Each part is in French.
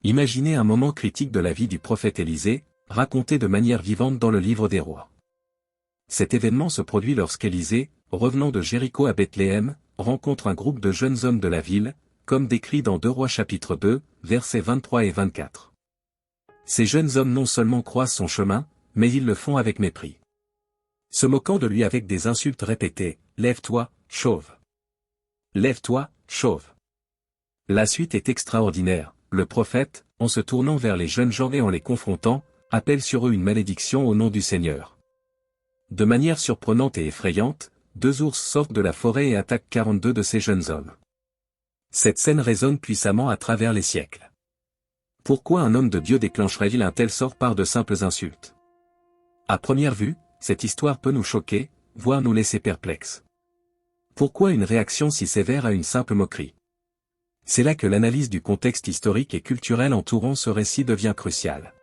Imaginez un moment critique de la vie du prophète Élisée, raconté de manière vivante dans le livre des rois. Cet événement se produit lorsqu'Élisée, revenant de Jéricho à Bethléem, rencontre un groupe de jeunes hommes de la ville, comme décrit dans 2 Rois chapitre 2, versets 23 et 24. Ces jeunes hommes non seulement croisent son chemin, mais ils le font avec mépris. Se moquant de lui avec des insultes répétées, « Lève-toi, chauve ! Lève-toi, chauve !» La suite est extraordinaire. Le prophète, en se tournant vers les jeunes gens et en les confrontant, appelle sur eux une malédiction au nom du Seigneur. De manière surprenante et effrayante, 2 ours sortent de la forêt et attaquent 42 de ces jeunes hommes. Cette scène résonne puissamment à travers les siècles. Pourquoi un homme de Dieu déclencherait-il un tel sort par de simples insultes? À première vue, cette histoire peut nous choquer, voire nous laisser perplexes. Pourquoi une réaction si sévère à une simple moquerie? C'est là que l'analyse du contexte historique et culturel entourant ce récit devient cruciale.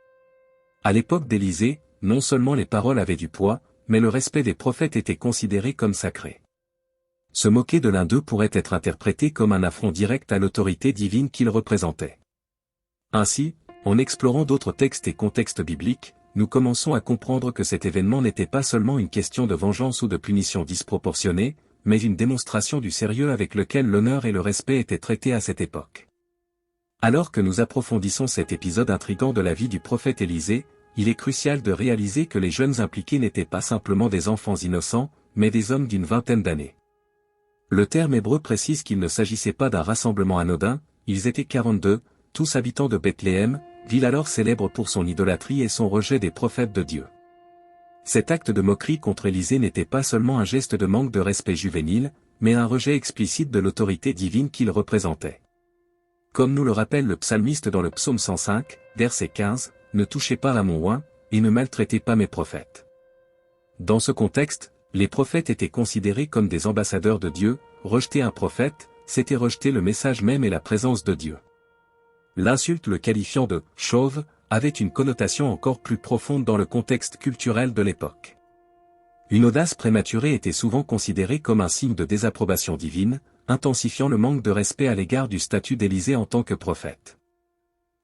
À l'époque d'Élisée, non seulement les paroles avaient du poids, mais le respect des prophètes était considéré comme sacré. Se moquer de l'un d'eux pourrait être interprété comme un affront direct à l'autorité divine qu'ils représentaient. Ainsi, en explorant d'autres textes et contextes bibliques, nous commençons à comprendre que cet événement n'était pas seulement une question de vengeance ou de punition disproportionnée, mais une démonstration du sérieux avec lequel l'honneur et le respect étaient traités à cette époque. Alors que nous approfondissons cet épisode intrigant de la vie du prophète Élisée, il est crucial de réaliser que les jeunes impliqués n'étaient pas simplement des enfants innocents, mais des hommes d'une vingtaine d'années. Le terme hébreu précise qu'il ne s'agissait pas d'un rassemblement anodin, ils étaient 42, tous habitants de Bethléem, ville alors célèbre pour son idolâtrie et son rejet des prophètes de Dieu. Cet acte de moquerie contre Élisée n'était pas seulement un geste de manque de respect juvénile, mais un rejet explicite de l'autorité divine qu'il représentait. Comme nous le rappelle le psalmiste dans le psaume 105, verset 15, « Ne touchez pas à mon oint, et ne maltraitez pas mes prophètes. » Dans ce contexte, les prophètes étaient considérés comme des ambassadeurs de Dieu. Rejeter un prophète, c'était rejeter le message même et la présence de Dieu. L'insulte le qualifiant de « chauve » avait une connotation encore plus profonde dans le contexte culturel de l'époque. Une audace prématurée était souvent considérée comme un signe de désapprobation divine, intensifiant le manque de respect à l'égard du statut d'Élisée en tant que prophète.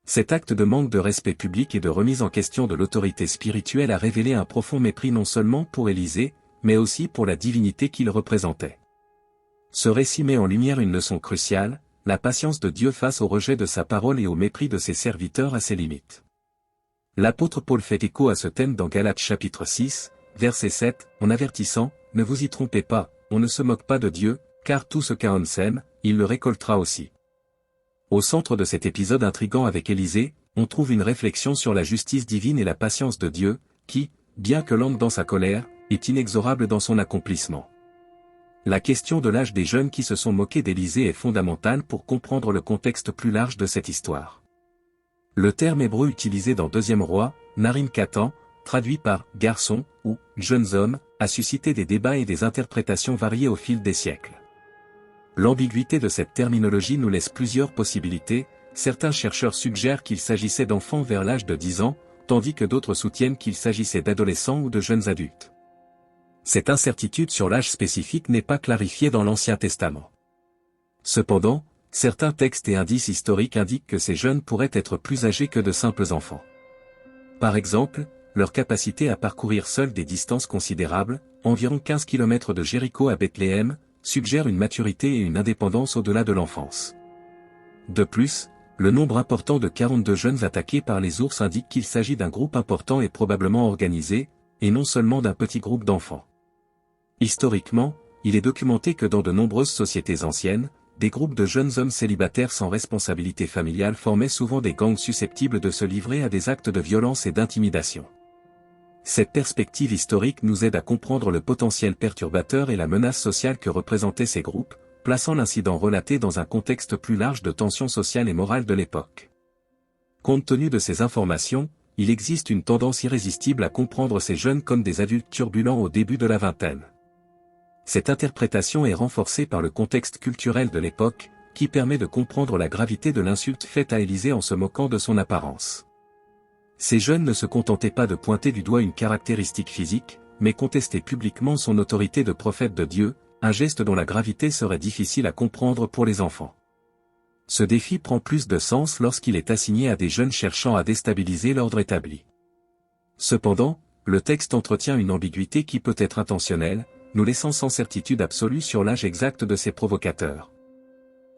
Cet acte de manque de respect public et de remise en question de l'autorité spirituelle a révélé un profond mépris non seulement pour Élisée, mais aussi pour la divinité qu'il représentait. Ce récit met en lumière une leçon cruciale, la patience de Dieu face au rejet de sa parole et au mépris de ses serviteurs à ses limites. L'apôtre Paul fait écho à ce thème dans Galates chapitre 6, verset 7, en avertissant, « Ne vous y trompez pas, on ne se moque pas de Dieu, car tout ce qu'un homme sème, il le récoltera aussi. » Au centre de cet épisode intrigant avec Élisée, on trouve une réflexion sur la justice divine et la patience de Dieu, qui, bien que lente dans sa colère, est inexorable dans son accomplissement. La question de l'âge des jeunes qui se sont moqués d'Élisée est fondamentale pour comprendre le contexte plus large de cette histoire. Le terme hébreu utilisé dans 2 Rois, Narim Katan, traduit par « garçon » ou « jeunes hommes », a suscité des débats et des interprétations variées au fil des siècles. L'ambiguïté de cette terminologie nous laisse plusieurs possibilités. Certains chercheurs suggèrent qu'il s'agissait d'enfants vers l'âge de 10 ans, tandis que d'autres soutiennent qu'il s'agissait d'adolescents ou de jeunes adultes. Cette incertitude sur l'âge spécifique n'est pas clarifiée dans l'Ancien Testament. Cependant, certains textes et indices historiques indiquent que ces jeunes pourraient être plus âgés que de simples enfants. Par exemple, leur capacité à parcourir seuls des distances considérables, environ 15 km de Jéricho à Bethléem, suggère une maturité et une indépendance au-delà de l'enfance. De plus, le nombre important de 42 jeunes attaqués par les ours indique qu'il s'agit d'un groupe important et probablement organisé, et non seulement d'un petit groupe d'enfants. Historiquement, il est documenté que dans de nombreuses sociétés anciennes, des groupes de jeunes hommes célibataires sans responsabilité familiale formaient souvent des gangs susceptibles de se livrer à des actes de violence et d'intimidation. Cette perspective historique nous aide à comprendre le potentiel perturbateur et la menace sociale que représentaient ces groupes, plaçant l'incident relaté dans un contexte plus large de tensions sociales et morales de l'époque. Compte tenu de ces informations, il existe une tendance irrésistible à comprendre ces jeunes comme des adultes turbulents au début de la vingtaine. Cette interprétation est renforcée par le contexte culturel de l'époque, qui permet de comprendre la gravité de l'insulte faite à Élisée en se moquant de son apparence. Ces jeunes ne se contentaient pas de pointer du doigt une caractéristique physique, mais contestaient publiquement son autorité de prophète de Dieu, un geste dont la gravité serait difficile à comprendre pour les enfants. Ce défi prend plus de sens lorsqu'il est assigné à des jeunes cherchant à déstabiliser l'ordre établi. Cependant, le texte entretient une ambiguïté qui peut être intentionnelle, nous laissant sans certitude absolue sur l'âge exact de ces provocateurs.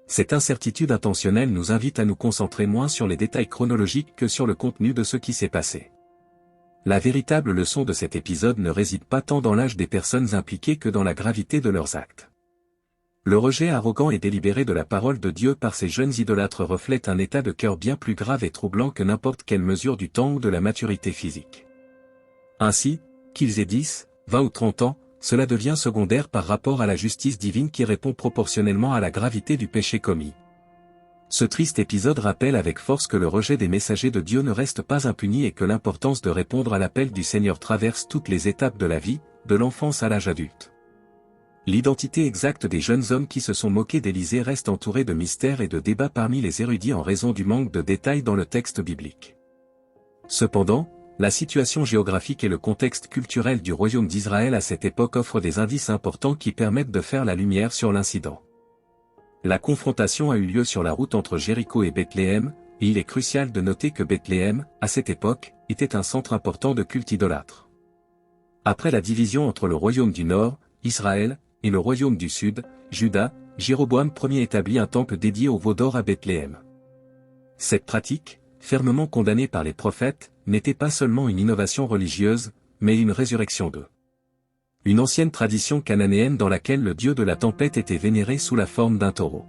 Cette incertitude intentionnelle nous invite à nous concentrer moins sur les détails chronologiques que sur le contenu de ce qui s'est passé. La véritable leçon de cet épisode ne réside pas tant dans l'âge des personnes impliquées que dans la gravité de leurs actes. Le rejet arrogant et délibéré de la parole de Dieu par ces jeunes idolâtres reflète un état de cœur bien plus grave et troublant que n'importe quelle mesure du temps ou de la maturité physique. Ainsi, qu'ils aient 10, 20 ou 30 ans, cela devient secondaire par rapport à la justice divine qui répond proportionnellement à la gravité du péché commis. Ce triste épisode rappelle avec force que le rejet des messagers de Dieu ne reste pas impuni et que l'importance de répondre à l'appel du Seigneur traverse toutes les étapes de la vie, de l'enfance à l'âge adulte. L'identité exacte des jeunes hommes qui se sont moqués d'Élisée reste entourée de mystères et de débats parmi les érudits en raison du manque de détails dans le texte biblique. Cependant, la situation géographique et le contexte culturel du royaume d'Israël à cette époque offrent des indices importants qui permettent de faire la lumière sur l'incident. La confrontation a eu lieu sur la route entre Jéricho et Bethléem, et il est crucial de noter que Bethléem, à cette époque, était un centre important de culte idolâtre. Après la division entre le royaume du Nord, Israël, et le royaume du Sud, Juda, Jéroboam Ier établit un temple dédié au veau d'or à Bethléem. Cette pratique, fermement condamnée par les prophètes, n'était pas seulement une innovation religieuse, mais une résurrection d'eux. Une ancienne tradition cananéenne dans laquelle le dieu de la tempête était vénéré sous la forme d'un taureau.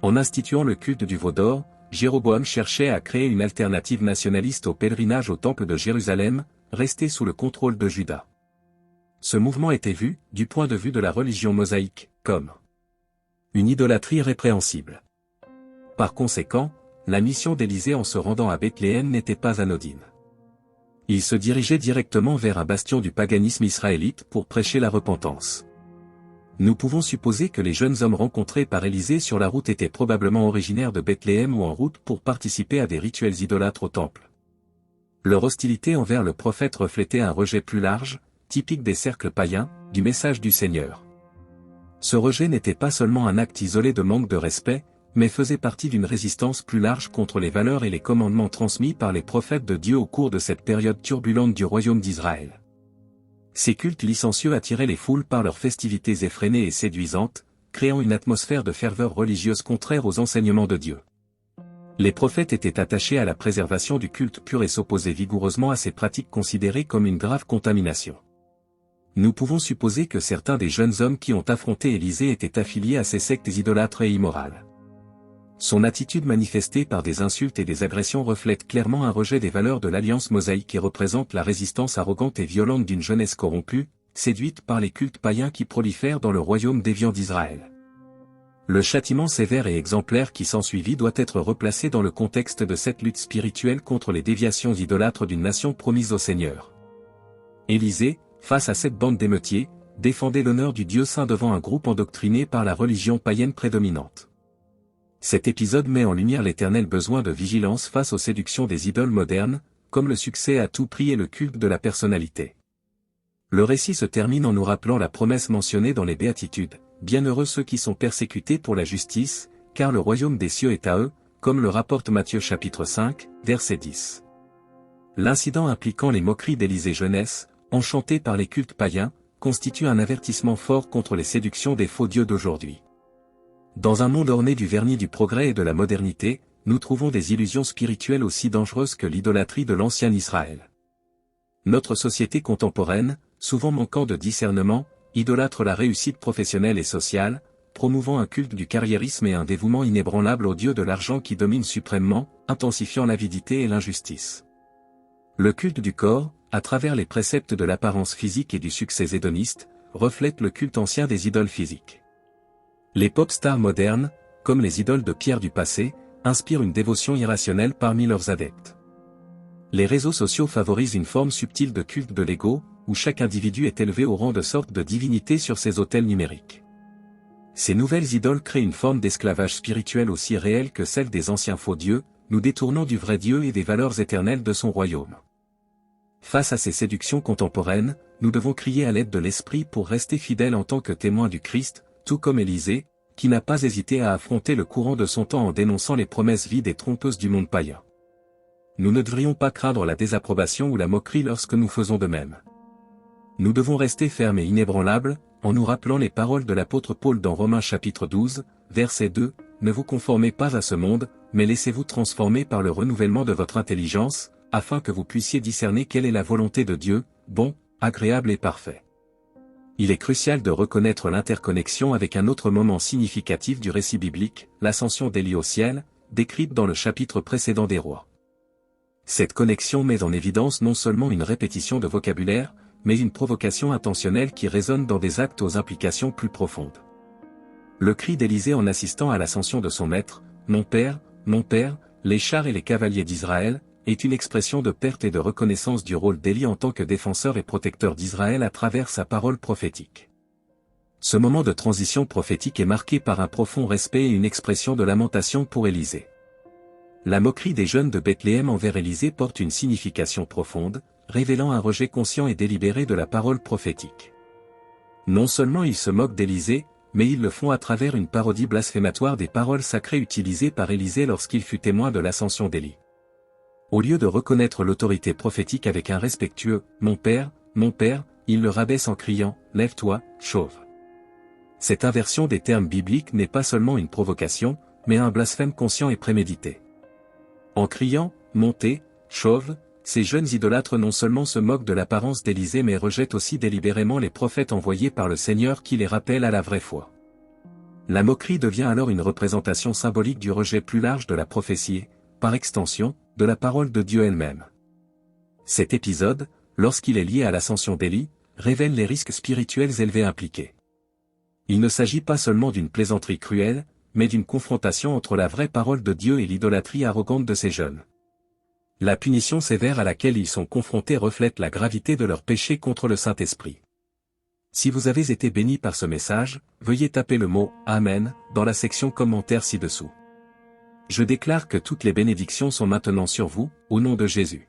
En instituant le culte du veau d'or, Jéroboam cherchait à créer une alternative nationaliste au pèlerinage au temple de Jérusalem, resté sous le contrôle de Juda. Ce mouvement était vu, du point de vue de la religion mosaïque, comme une idolâtrie répréhensible. Par conséquent, la mission d'Élisée en se rendant à Bethléem n'était pas anodine. Il se dirigeait directement vers un bastion du paganisme israélite pour prêcher la repentance. Nous pouvons supposer que les jeunes hommes rencontrés par Élisée sur la route étaient probablement originaires de Bethléem ou en route pour participer à des rituels idolâtres au temple. Leur hostilité envers le prophète reflétait un rejet plus large, typique des cercles païens, du message du Seigneur. Ce rejet n'était pas seulement un acte isolé de manque de respect, mais faisait partie d'une résistance plus large contre les valeurs et les commandements transmis par les prophètes de Dieu au cours de cette période turbulente du royaume d'Israël. Ces cultes licencieux attiraient les foules par leurs festivités effrénées et séduisantes, créant une atmosphère de ferveur religieuse contraire aux enseignements de Dieu. Les prophètes étaient attachés à la préservation du culte pur et s'opposaient vigoureusement à ces pratiques considérées comme une grave contamination. Nous pouvons supposer que certains des jeunes hommes qui ont affronté Élisée étaient affiliés à ces sectes idolâtres et immorales. Son attitude manifestée par des insultes et des agressions reflète clairement un rejet des valeurs de l'alliance mosaïque et représente la résistance arrogante et violente d'une jeunesse corrompue, séduite par les cultes païens qui prolifèrent dans le royaume déviant d'Israël. Le châtiment sévère et exemplaire qui s'ensuivit doit être replacé dans le contexte de cette lutte spirituelle contre les déviations idolâtres d'une nation promise au Seigneur. Élisée, face à cette bande d'émeutiers, défendait l'honneur du Dieu saint devant un groupe endoctriné par la religion païenne prédominante. Cet épisode met en lumière l'éternel besoin de vigilance face aux séductions des idoles modernes, comme le succès à tout prix et le culte de la personnalité. Le récit se termine en nous rappelant la promesse mentionnée dans les Béatitudes, « Bienheureux ceux qui sont persécutés pour la justice, car le royaume des cieux est à eux », comme le rapporte Matthieu chapitre 5, verset 10. L'incident impliquant les moqueries d'Élisée jeunesse, enchantée par les cultes païens, constitue un avertissement fort contre les séductions des faux dieux d'aujourd'hui. Dans un monde orné du vernis du progrès et de la modernité, nous trouvons des illusions spirituelles aussi dangereuses que l'idolâtrie de l'ancien Israël. Notre société contemporaine, souvent manquant de discernement, idolâtre la réussite professionnelle et sociale, promouvant un culte du carriérisme et un dévouement inébranlable au dieu de l'argent qui domine suprêmement, intensifiant l'avidité et l'injustice. Le culte du corps, à travers les préceptes de l'apparence physique et du succès hédoniste, reflète le culte ancien des idoles physiques. Les pop stars modernes, comme les idoles de pierre du passé, inspirent une dévotion irrationnelle parmi leurs adeptes. Les réseaux sociaux favorisent une forme subtile de culte de l'ego, où chaque individu est élevé au rang de sorte de divinité sur ses autels numériques. Ces nouvelles idoles créent une forme d'esclavage spirituel aussi réelle que celle des anciens faux dieux, nous détournant du vrai Dieu et des valeurs éternelles de son royaume. Face à ces séductions contemporaines, nous devons crier à l'aide de l'Esprit pour rester fidèles en tant que témoins du Christ, tout comme Élisée, qui n'a pas hésité à affronter le courant de son temps en dénonçant les promesses vides et trompeuses du monde païen. Nous ne devrions pas craindre la désapprobation ou la moquerie lorsque nous faisons de même. Nous devons rester fermes et inébranlables, en nous rappelant les paroles de l'apôtre Paul dans Romains chapitre 12, verset 2, « Ne vous conformez pas à ce monde, mais laissez-vous transformer par le renouvellement de votre intelligence, afin que vous puissiez discerner quelle est la volonté de Dieu, bon, agréable et parfait. » Il est crucial de reconnaître l'interconnexion avec un autre moment significatif du récit biblique, l'ascension d'Élie au ciel, décrite dans le chapitre précédent des Rois. Cette connexion met en évidence non seulement une répétition de vocabulaire, mais une provocation intentionnelle qui résonne dans des actes aux implications plus profondes. Le cri d'Élisée en assistant à l'ascension de son maître, « Mon Père, les chars et les cavaliers d'Israël », est une expression de perte et de reconnaissance du rôle d'Élie en tant que défenseur et protecteur d'Israël à travers sa parole prophétique. Ce moment de transition prophétique est marqué par un profond respect et une expression de lamentation pour Élisée. La moquerie des jeunes de Bethléem envers Élisée porte une signification profonde, révélant un rejet conscient et délibéré de la parole prophétique. Non seulement ils se moquent d'Élisée, mais ils le font à travers une parodie blasphématoire des paroles sacrées utilisées par Élisée lorsqu'il fut témoin de l'ascension d'Élie. Au lieu de reconnaître l'autorité prophétique avec un respectueux « Mon Père », il le rabaisse en criant « Lève-toi, chauve ». Cette inversion des termes bibliques n'est pas seulement une provocation, mais un blasphème conscient et prémédité. En criant « Montez, chauve », ces jeunes idolâtres non seulement se moquent de l'apparence d'Élisée mais rejettent aussi délibérément les prophètes envoyés par le Seigneur qui les rappellent à la vraie foi. La moquerie devient alors une représentation symbolique du rejet plus large de la prophétie, par extension, de la parole de Dieu elle-même. Cet épisode, lorsqu'il est lié à l'ascension d'Élie, révèle les risques spirituels élevés impliqués. Il ne s'agit pas seulement d'une plaisanterie cruelle, mais d'une confrontation entre la vraie parole de Dieu et l'idolâtrie arrogante de ces jeunes. La punition sévère à laquelle ils sont confrontés reflète la gravité de leur péché contre le Saint-Esprit. Si vous avez été béni par ce message, veuillez taper le mot « Amen » dans la section commentaires ci-dessous. Je déclare que toutes les bénédictions sont maintenant sur vous, au nom de Jésus.